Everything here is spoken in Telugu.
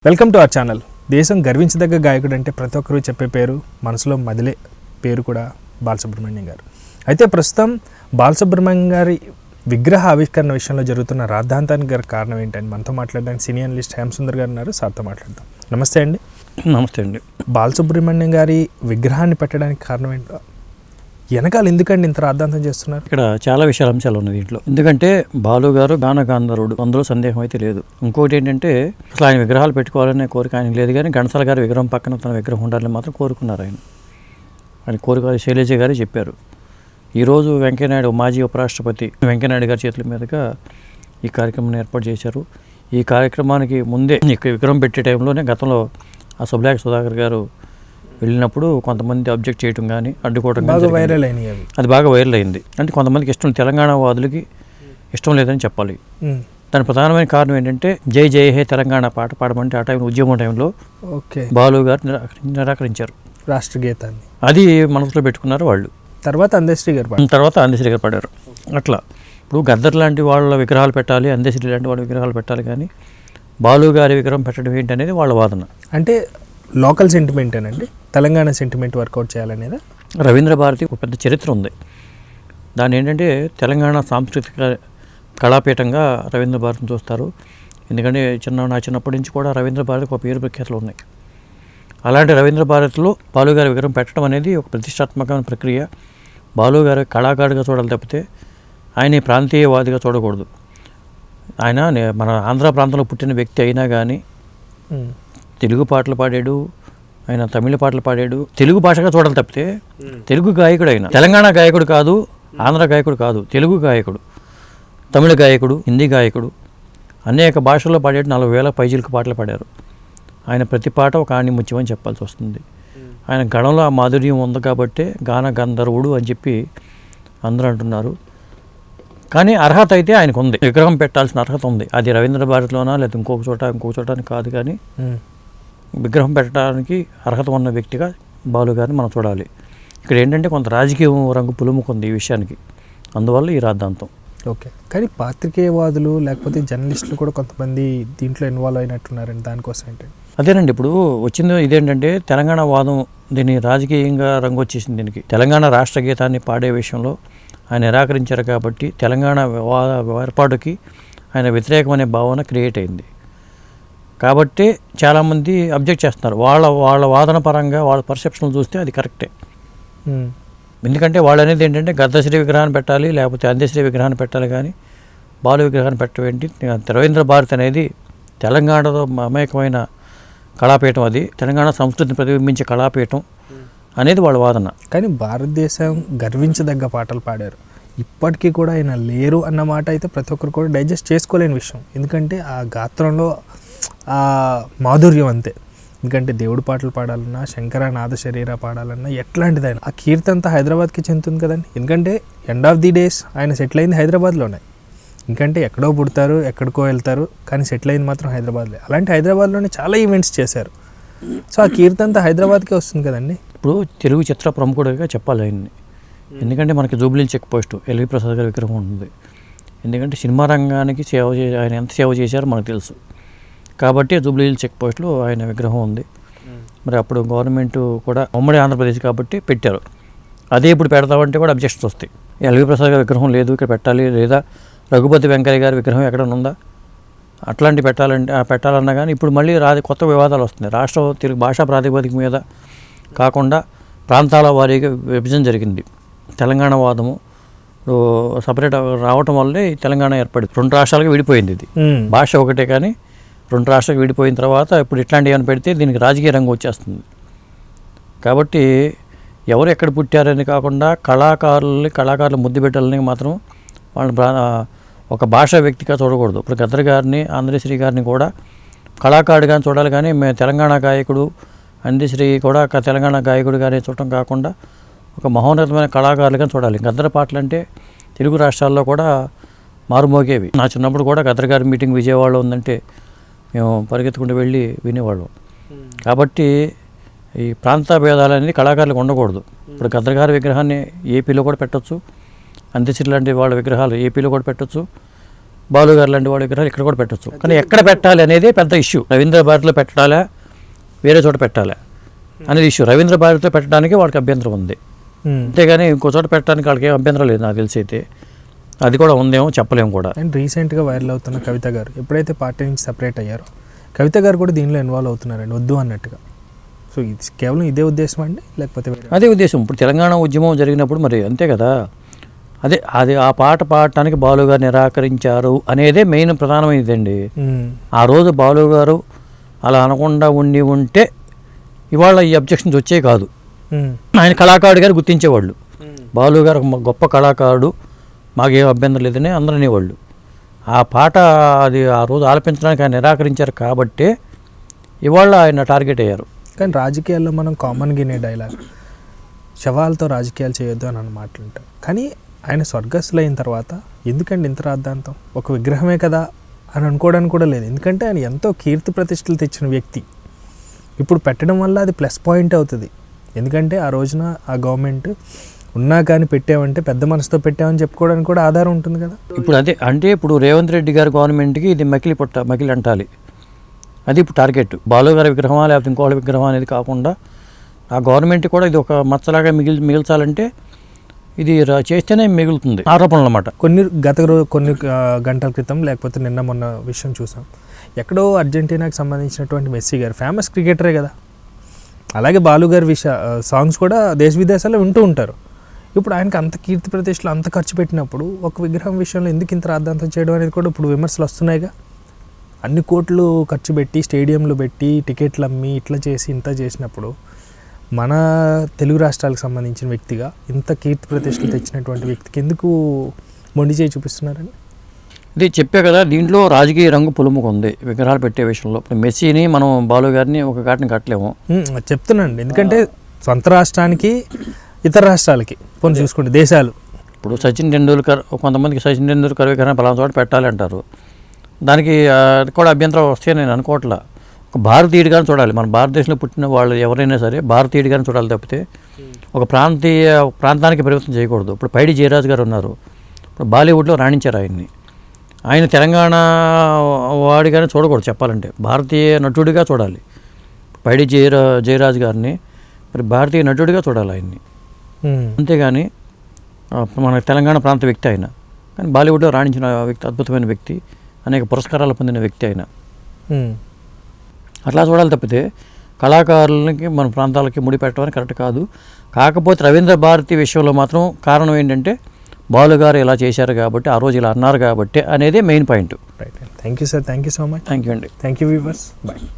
Welcome to our channel. దేశం గర్వించదగ్గ గాయకుడు అంటే ప్రతి ఒక్కరూ చెప్పే పేరు, మనసులో మదిలే పేరు కూడా బాలసుబ్రహ్మణ్యం గారు. అయితే ప్రస్తుతం బాలసుబ్రహ్మణ్యం గారి విగ్రహ ఆవిష్కరణ విషయంలో జరుగుతున్న రాద్ధాంతానికి గల కారణం ఏంటని మనతో మాట్లాడడానికి సీనియర్ అనలిస్ట్ హేమసుందర్ గారు ఉన్నారు. సార్తో మాట్లాడదాం. నమస్తే అండి. నమస్తే అండి. బాలసుబ్రహ్మణ్యం గారి విగ్రహాన్ని పెట్టడానికి కారణం ఏంటో, వెనకాల ఎందుకండి ఇంత రాద్ధాంతం చేస్తున్నారు? ఇక్కడ చాలా విషయాల అంశాలు ఉన్నాయి దీంట్లో. ఎందుకంటే బాలు గారు గానగాంధర్వుడు, అందులో సందేహం అయితే లేదు. ఇంకోటి ఏంటంటే అసలు ఆయన విగ్రహాలు పెట్టుకోవాలనే కోరిక ఆయనకు లేదు, కానీ ఘంటసాల గారి విగ్రహం పక్కన తన విగ్రహం ఉండాలని మాత్రం కోరుకున్నారు. ఆయన కోరిక శైలజ గారే చెప్పారు. ఈరోజు వెంకయ్యనాయుడు, మాజీ ఉపరాష్ట్రపతి వెంకయ్యనాయుడు గారి చేతుల మీదుగా ఈ కార్యక్రమాన్ని ఏర్పాటు చేశారు. ఈ కార్యక్రమానికి ముందే విగ్రహం పెట్టే టైంలోనే గతంలో ఆ సుబ్లాక్ సుధాకర్ గారు వెళ్ళినప్పుడు కొంతమంది అబ్జెక్ట్ చేయడం కానీ అడ్డుకోవడం కానీ వైరల్ అయినాయి. అది బాగా వైరల్ అయింది. అంటే కొంతమందికి ఇష్టం, తెలంగాణ వాదులకి ఇష్టం లేదని చెప్పాలి. దాని ప్రధానమైన కారణం ఏంటంటే జై జై హే తెలంగాణ పాట పాడమంటే ఆ టైం ఉద్యమం టైంలో బాలు గారు నిరాకరించారు రాష్ట్ర గీతాన్ని. అది మనసులో పెట్టుకున్నారు వాళ్ళు. తర్వాత అందశ్రీ గారు పాడారు. అట్లా ఇప్పుడు గద్దర్ లాంటి వాళ్ళ విగ్రహాలు పెట్టాలి, అందశ్రీ లాంటి వాళ్ళ విగ్రహాలు పెట్టాలి, కానీ బాలు గారి విగ్రహం పెట్టడం ఏంటి అనేది వాళ్ళ వాదన. అంటే లోకల్ సెంటిమెంటేనండి, తెలంగాణ సెంటిమెంట్ వర్కౌట్ చేయాలనేది. రవీంద్ర భారతి ఒక పెద్ద చరిత్ర ఉంది. దాని ఏంటంటే తెలంగాణ సాంస్కృతిక కళాపీఠంగా రవీంద్ర భారతిని చూస్తారు. ఎందుకంటే నా చిన్నప్పటి నుంచి కూడా రవీంద్ర భారతికి ఒక పేరు ప్రఖ్యాతులు ఉన్నాయి. అలాంటి రవీంద్ర భారతిలో బాలు గారి విగ్రహం పెట్టడం అనేది ఒక ప్రతిష్టాత్మకమైన ప్రక్రియ. బాలు గారి కళాకారుడిగా చూడాలి తప్పితే ఆయన ప్రాంతీయవాదిగా చూడకూడదు. ఆయన మన ఆంధ్ర ప్రాంతంలో పుట్టిన వ్యక్తి అయినా కానీ తెలుగు పాటలు పాడాడు, ఆయన తమిళ పాటలు పాడాడు. తెలుగు భాషగా చూడాలి తప్పితే తెలుగు గాయకుడు అయినా, తెలంగాణ గాయకుడు కాదు, ఆంధ్ర గాయకుడు కాదు, తెలుగు గాయకుడు, తమిళ గాయకుడు, హిందీ గాయకుడు, అనేక భాషల్లో పాడాడు. 40,000 పైచిలకు పాటలు పాడారు. ఆయన ప్రతి పాట ఒక ఆణిముత్యం అని చెప్పాల్సి వస్తుంది. ఆయన గణంలో ఆ మాధుర్యం ఉంది కాబట్టే గాన గంధర్వుడు అని చెప్పి అందరూ అంటున్నారు. కానీ అర్హత అయితే ఆయనకు ఉంది, విగ్రహం పెట్టాల్సిన అర్హత ఉంది. అది రవీంద్ర భారతిలోనా లేదా ఇంకొక చోట అని కాదు, కానీ విగ్రహం పెట్టడానికి అర్హత ఉన్న వ్యక్తిగా బాలు గారిని మనం చూడాలి. ఇక్కడ ఏంటంటే కొంత రాజకీయ రంగు పులుముకుంది ఈ విషయానికి, అందువల్ల ఈ రాద్ధాంతం. ఓకే, కానీ పాత్రికేయవాదులు లేకపోతే జర్నలిస్టులు కూడా కొంతమంది దీంట్లో ఇన్వాల్వ్ అయినట్టున్నారండి. దానికోసం ఏంటంటే అదేనండి, ఇప్పుడు వచ్చింది ఇదేంటంటే తెలంగాణ వాదం, దీన్ని రాజకీయంగా రంగు వచ్చేసింది. దీనికి తెలంగాణ రాష్ట్ర గీతాన్ని పాడే విషయంలో ఆయన నిరాకరించారు కాబట్టి తెలంగాణ ఏర్పాటుకి ఆయన వ్యతిరేకమనే భావన క్రియేట్ అయింది. కాబట్టి చాలామంది అబ్జెక్ట్ చేస్తున్నారు. వాళ్ళ వాదన పరంగా వాళ్ళ పర్సెప్షన్లు చూస్తే అది కరెక్టే. ఎందుకంటే వాళ్ళు అనేది ఏంటంటే గద్దశ్రీ విగ్రహాన్ని పెట్టాలి, లేకపోతే అందశ్రీ విగ్రహాన్ని పెట్టాలి, కానీ బాలు విగ్రహాన్ని పెట్టవేంటి? రవీంద్ర భారతి అనేది తెలంగాణలో మమేకమైన కళాపీఠం, అది తెలంగాణ సంస్కృతిని ప్రతిబింబించే కళాపీఠం అనేది వాళ్ళ వాదన. కానీ భారతదేశం గర్వించదగ్గ పాటలు పాడారు, ఇప్పటికీ కూడా ఆయన లేరు అన్న మాట అయితే ప్రతి ఒక్కరు కూడా డైజెస్ట్ చేసుకోలేని విషయం. ఎందుకంటే ఆ గాత్రంలో ఆ మాధుర్యం అంతే. ఎందుకంటే దేవుడు పాటలు పాడాలన్నా, శంకర నాద శరీర పాడాలన్నా ఎట్లాంటిదైనా ఆ కీర్తి అంతా హైదరాబాద్కి చెందుతుంది కదండి. ఎందుకంటే ఎండ్ ఆఫ్ ది డేస్ ఆయన సెటిల్ అయింది హైదరాబాద్లోనే. ఎందుకంటే ఎక్కడో పుడతారు, ఎక్కడికో వెళ్తారు, కానీ సెటిల్ అయింది మాత్రం హైదరాబాద్లో. అలాంటి హైదరాబాద్లోనే చాలా ఈవెంట్స్ చేశారు. సో ఆ కీర్తి అంతా హైదరాబాద్కే వస్తుంది కదండి. ఇప్పుడు తెలుగు చిత్ర ప్రముఖుడిగా చెప్పాలి ఆయన్ని. ఎందుకంటే మనకి జూబ్లీ చెక్ పోస్ట్ ఎల్వి ప్రసాద్ గారి విగ్రహం ఉంటుంది. ఎందుకంటే సినిమా రంగానికి ఆయన ఎంత సేవ చేశారో మనకు తెలుసు. కాబట్టి జూబ్లీ చెక్ పోస్ట్లో ఆయన విగ్రహం ఉంది. మరి అప్పుడు గవర్నమెంట్ కూడా ఉమ్మడి ఆంధ్రప్రదేశ్ కాబట్టి పెట్టారు. అదే ఇప్పుడు పెడతామంటే కూడా అబ్జెక్షన్స్ వస్తాయి. ఎల్వి ప్రసాద్ గారి విగ్రహం లేదు ఇక్కడ పెట్టాలి, లేదా రఘుపతి వెంకయ్య గారి విగ్రహం ఎక్కడైనా ఉందా, అట్లాంటి పెట్టాలన్నా కానీ ఇప్పుడు మళ్ళీ కొత్త వివాదాలు వస్తున్నాయి. రాష్ట్రం తెలుగు భాషా ప్రాతిపదిక మీద కాకుండా ప్రాంతాల వారీగా విభజన జరిగింది. తెలంగాణ వాదము సపరేట్ రావటం వల్లే తెలంగాణ ఏర్పడింది. 2 రాష్ట్రాలుగా విడిపోయింది. ఇది భాష ఒకటే, కానీ 2 రాష్ట్రాలకు విడిపోయిన తర్వాత ఇప్పుడు ఇట్లాంటివి ఏమైనా పెడితే దీనికి రాజకీయ రంగం వచ్చేస్తుంది. కాబట్టి ఎవరు ఎక్కడ పుట్టారని కాకుండా కళాకారులు ముద్దు పెట్టాలని మాత్రం వాళ్ళని ఒక భాషా వ్యక్తిగా చూడకూడదు. ఇప్పుడు గద్దర్ గారిని, ఆంధ్రశ్రీ గారిని కూడా కళాకారుడిగా చూడాలి, కానీ మేము తెలంగాణ గాయకుడు, అందశ్రీ కూడా తెలంగాణ గాయకుడిగానే చూడటం కాకుండా ఒక మహోన్నతమైన కళాకారులుగా చూడాలి. గద్దర్ పాటలు అంటే తెలుగు రాష్ట్రాల్లో కూడా మారుమోగేవి. నా చిన్నప్పుడు కూడా గద్దర్ గారి మీటింగ్ విజయవాడలో ఉందంటే మేము పరిగెత్తుకుంటూ వెళ్ళి వినేవాళ్ళం. కాబట్టి ఈ ప్రాంత భేదాలు అనేది కళాకారులకు ఉండకూడదు. ఇప్పుడు గద్దర్ గారి విగ్రహాన్ని ఏపీలో కూడా పెట్టచ్చు, అందశ్రీ లాంటి వాళ్ళ విగ్రహాలు ఏపీలో కూడా పెట్టచ్చు, బాలు గారు లాంటి వాడి విగ్రహాలు ఇక్కడ కూడా పెట్టచ్చు. కానీ ఎక్కడ పెట్టాలి అనేది పెద్ద ఇష్యూ. రవీంద్ర భారతిలో పెట్టాలా, వేరే చోట పెట్టాలా అనేది ఇష్యూ. రవీంద్ర భారతిలో పెట్టడానికి వాళ్ళకి అభ్యంతరం ఉంది, అంతేగాని ఇంకో చోట పెట్టడానికి వాళ్ళకి ఏం అభ్యంతరం లేదు నాకు తెలిసి. అయితే అది కూడా ఉందేమో చెప్పలేము కూడా. అండ్ రీసెంట్గా వైరల్ అవుతున్న కవిత గారు ఎప్పుడైతే పార్టీ నుంచి సపరేట్ అయ్యారో కవిత గారు కూడా దీనిలో ఇన్వాల్వ్ అవుతున్నారండి వద్దు అన్నట్టుగా. సో ఇది కేవలం ఇదే ఉద్దేశం అండి, లేకపోతే అదే ఉద్దేశం. ఇప్పుడు తెలంగాణ ఉద్యమం జరిగినప్పుడు మరి అంతే కదా, అది ఆ పాట పాడటానికి బాలు గారు నిరాకరించారు అనేదే మెయిన్ ప్రధానమైనదండి. ఆ రోజు బాలు గారు అలా అనకుండా ఉంటే ఇవాళ ఈ అబ్జెక్షన్స్ వచ్చే కాదు. ఆయన కళాకారుడు గారు గుర్తించేవాళ్ళు, బాలు గారు ఒక గొప్ప కళాకారుడు, మాకేం అభ్యంతరం లేదని అందరూ అనేవాళ్ళు. ఆ పాట అది ఆ రోజు ఆలపించడానికి ఆయన నిరాకరించారు కాబట్టే ఇవాళ ఆయన టార్గెట్ అయ్యారు. కానీ రాజకీయాల్లో మనం కామన్గా వినే డైలాగ్ శవాలతో రాజకీయాలు చేయొద్దు అని అన్నమాటలు ఉంటాయి. కానీ ఆయన స్వర్గస్థులు అయిన తర్వాత ఎందుకండి ఇంత రాద్ధాంతం? ఒక విగ్రహమే కదా అని అనుకోవడానికి కూడా లేదు. ఎందుకంటే ఆయన ఎంతో కీర్తి ప్రతిష్టలు తెచ్చిన వ్యక్తి. ఇప్పుడు పెట్టడం వల్ల అది ప్లస్ పాయింట్ అవుతుంది. ఎందుకంటే ఆ రోజున ఆ గవర్నమెంట్ ఉన్నా కానీ పెట్టామంటే పెద్ద మనసుతో పెట్టామని చెప్పుకోవడానికి కూడా ఆధారం ఉంటుంది కదా. ఇప్పుడు అదే అంటే ఇప్పుడు రేవంత్ రెడ్డి గారి గవర్నమెంట్కి ఇది మకిలి అంటాలి. అది ఇప్పుడు టార్గెట్. బాలు గారి విగ్రహమా లేకపోతే ఇంకోళ్ళ విగ్రహం అనేది కాకుండా ఆ గవర్నమెంట్ కూడా ఇది ఒక మచ్చలాగా మిగిల్చాలంటే ఇది చేస్తేనే మిగులుతుంది ఆరోపణలు అన్నమాట. కొన్ని గంటల క్రితం లేకపోతే నిన్న మొన్న విషయం చూసాం. ఎక్కడో అర్జెంటీనాకి సంబంధించినటువంటి మెస్సీ గారు ఫేమస్ క్రికెటరే కదా, అలాగే బాలు గారి సాంగ్స్ కూడా దేశ విదేశాల్లో వింటూ ఉంటారు. ఇప్పుడు ఆయనకి అంత కీర్తి ప్రతిష్టలు అంత ఖర్చు పెట్టినప్పుడు ఒక విగ్రహం విషయంలో ఎందుకు ఇంత రాద్ధాంతం చేయడం అనేది కూడా ఇప్పుడు విమర్శలు వస్తున్నాయిగా. అన్ని కోట్లు ఖర్చు పెట్టి స్టేడియంలు పెట్టి టికెట్లు అమ్మి ఇట్లా చేసి ఇంత చేసినప్పుడు మన తెలుగు రాష్ట్రాలకు సంబంధించిన వ్యక్తిగా ఇంత కీర్తి ప్రతిష్టలు తెచ్చినటువంటి వ్యక్తికి ఎందుకు మొండి చేయి చూపిస్తున్నారండి? ఇది చెప్పే కదా, దీంట్లో రాజకీయ రంగు పులుముకుంది విగ్రహాలు పెట్టే విషయంలో. ఇప్పుడు మెస్సీని మనం బాలు గారిని ఒక ఘాటిని కట్టలేము చెప్తున్నాండి. ఎందుకంటే సొంత రాష్ట్రానికి ఇతర రాష్ట్రాలకి పోనీ చూసుకుంటే దేశాలు. ఇప్పుడు సచిన్ టెండూల్కర్, కొంతమందికి సచిన్ టెండూల్కర్ విగ్రహం పలానా చోట పెట్టాలి అంటారు. దానికి కూడా అభ్యంతరం వస్తే నేను అనుకోవట్లా. ఒక భారతీయుడిగానే చూడాలి. మన భారతదేశంలో పుట్టిన వాళ్ళు ఎవరైనా సరే భారతీయుడిగానే చూడాలి తప్పితే ఒక ప్రాంతానికి పరిమితం చేయకూడదు. ఇప్పుడు పైడి జయరాజ్ గారు ఉన్నారు, ఇప్పుడు బాలీవుడ్లో రాణించారు ఆయన్ని. ఆయన తెలంగాణ వాడిగానే చూడకూడదు చెప్పాలంటే, భారతీయ నటుడిగా చూడాలి. పైడి జయరాజ్ గారిని మరి భారతీయ నటుడిగా చూడాలి ఆయన్ని, అంతేగాని మన తెలంగాణ ప్రాంత వ్యక్తి ఆయన. కానీ బాలీవుడ్లో రాణించిన వ్యక్తి, అద్భుతమైన వ్యక్తి, అనేక పురస్కారాలు పొందిన వ్యక్తి ఆయన. అట్లా చూడాలి తప్పితే కళాకారులకి మన ప్రాంతాలకి ముడిపెట్టడం కరెక్ట్ కాదు. కాకపోతే రవీంద్ర భారతి విషయంలో మాత్రం కారణం ఏంటంటే బాలు గారు ఇలా చేశారు కాబట్టి, ఆ రోజు ఇలా అన్నారు కాబట్టి అనేదే main point. Right. Thank you sir, thank you so much. Thank you అండి. Thank you viewers, bye.